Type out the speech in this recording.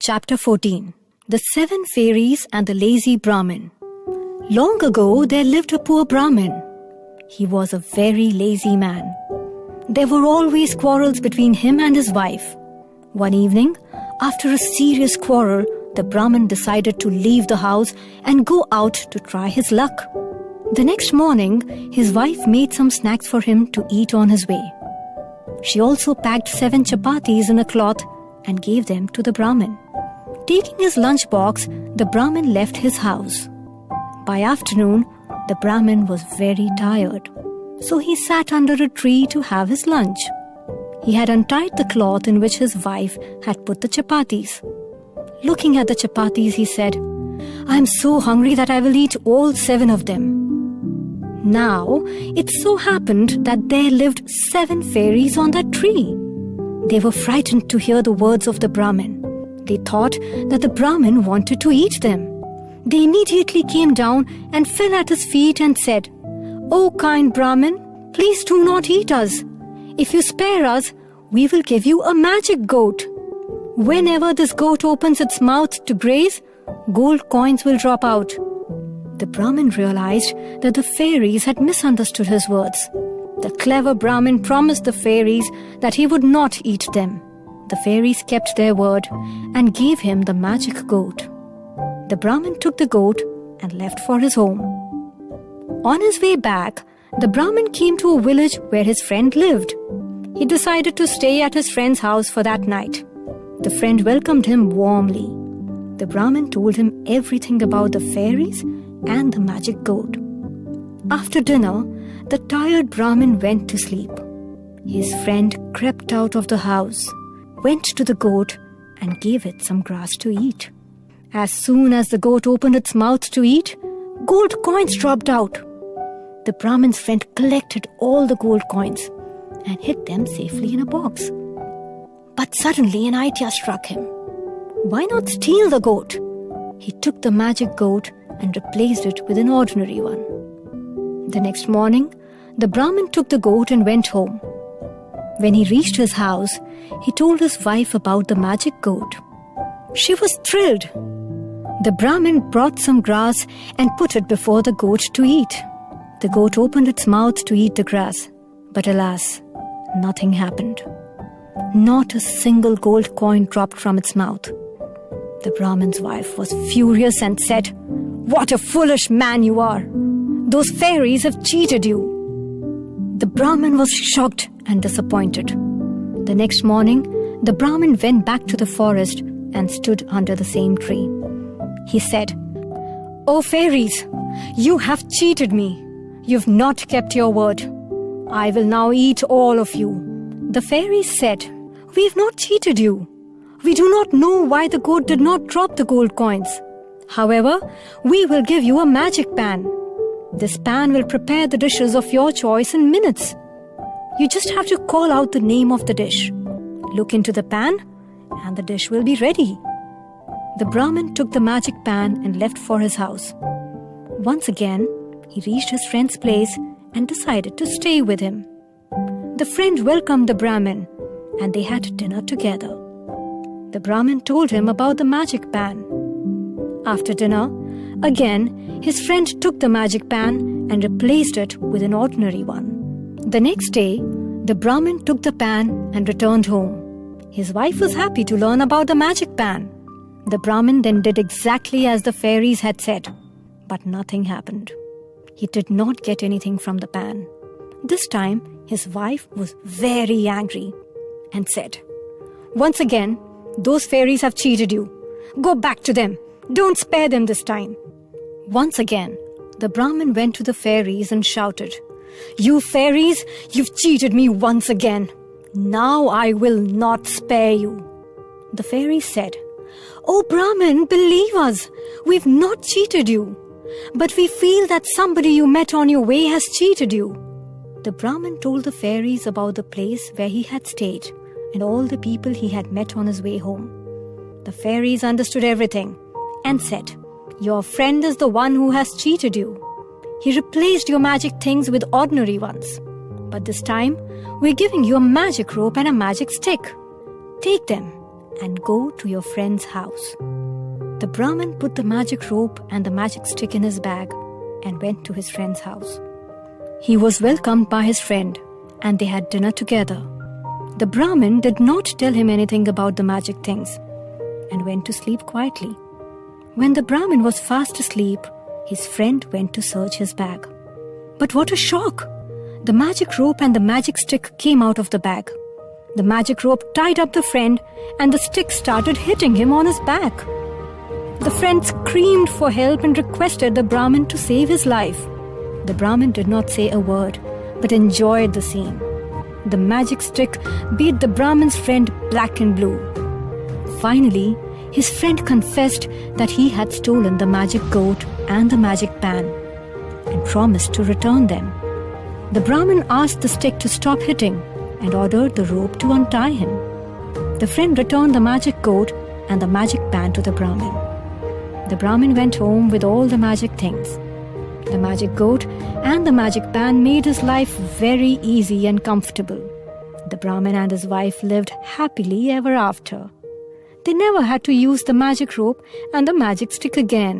Chapter 14. The 7 Fairies and the Lazy Brahmin. Long ago there lived a poor Brahmin. He was a very lazy man. There were always quarrels between him and his wife. One evening, after a serious quarrel, the Brahmin decided to leave the house and go out to try his luck. The next morning, his wife made some snacks for him to eat on his way. She also packed 7 chapatis in a cloth and gave them to the Brahmin. Taking his lunchbox, the Brahmin left his house. By afternoon, the Brahmin was very tired, so he sat under a tree to have his lunch. He had untied the cloth in which his wife had put the chapatis. Looking at the chapatis, he said, "I am so hungry that I will eat all 7 of them." Now, it so happened that there lived 7 fairies on that tree. They were frightened to hear the words of the Brahmin. They thought that the Brahmin wanted to eat them. They immediately came down and fell at his feet and said, "O kind Brahmin, please do not eat us. If you spare us, we will give you a magic goat. Whenever this goat opens its mouth to graze, gold coins will drop out." The Brahmin realized that the fairies had misunderstood his words. The clever Brahmin promised the fairies that he would not eat them. The fairies kept their word and gave him the magic goat. The Brahmin took the goat and left for his home. On his way back, the Brahmin came to a village where his friend lived. He decided to stay at his friend's house for that night. The friend welcomed him warmly. The Brahmin told him everything about the fairies and the magic goat. After dinner, the tired Brahmin went to sleep. His friend crept out of the house, went to the goat and gave it some grass to eat. As soon as the goat opened its mouth to eat, gold coins dropped out. The Brahmin's friend collected all the gold coins and hid them safely in a box. But suddenly an idea struck him. Why not steal the goat? He took the magic goat and replaced it with an ordinary one. The next morning, the Brahmin took the goat and went home. When he reached his house, he told his wife about the magic goat. She was thrilled. The Brahmin brought some grass and put it before the goat to eat. The goat opened its mouth to eat the grass, but alas, nothing happened. Not a single gold coin dropped from its mouth. The Brahmin's wife was furious and said, "What a foolish man you are! Those fairies have cheated you." The Brahmin was shocked and disappointed. The next morning, the Brahmin went back to the forest and stood under the same tree. He said, "O fairies, you have cheated me. You've not kept your word. I will now eat all of you." The fairies said, "We've not cheated you. We do not know why the goat did not drop the gold coins. However, we will give you a magic pan. This pan will prepare the dishes of your choice in minutes. You just have to call out the name of the dish. Look into the pan and the dish will be ready." The Brahmin took the magic pan and left for his house. Once again, he reached his friend's place and decided to stay with him. The friend welcomed the Brahmin and they had dinner together. The Brahmin told him about the magic pan. After dinner, again, his friend took the magic pan and replaced it with an ordinary one. The next day, the Brahmin took the pan and returned home. His wife was happy to learn about the magic pan. The Brahmin then did exactly as the fairies had said, but nothing happened. He did not get anything from the pan. This time, his wife was very angry and said, "Once again, those fairies have cheated you. Go back to them. Don't spare them this time." Once again, the Brahmin went to the fairies and shouted, "You fairies, you've cheated me once again. Now I will not spare you." The fairies said, "Oh Brahmin, believe us, we've not cheated you. But we feel that somebody you met on your way has cheated you." The Brahmin told the fairies about the place where he had stayed and all the people he had met on his way home. The fairies understood everything and said, "Your friend is the one who has cheated you. He replaced your magic things with ordinary ones. But this time, we're giving you a magic rope and a magic stick. Take them and go to your friend's house." The Brahmin put the magic rope and the magic stick in his bag and went to his friend's house. He was welcomed by his friend and they had dinner together. The Brahmin did not tell him anything about the magic things and went to sleep quietly. When the Brahmin was fast asleep, his friend went to search his bag. But what a shock! The magic rope and the magic stick came out of the bag. The magic rope tied up the friend and the stick started hitting him on his back. The friend screamed for help and requested the Brahmin to save his life. The Brahmin did not say a word, but enjoyed the scene. The magic stick beat the Brahmin's friend black and blue. Finally, his friend confessed that he had stolen the magic goat and the magic pan and promised to return them. The Brahmin asked the stick to stop hitting and ordered the rope to untie him. The friend returned the magic goat and the magic pan to the Brahmin. The Brahmin went home with all the magic things. The magic goat and the magic pan made his life very easy and comfortable. The Brahmin and his wife lived happily ever after. They never had to use the magic rope and the magic stick again.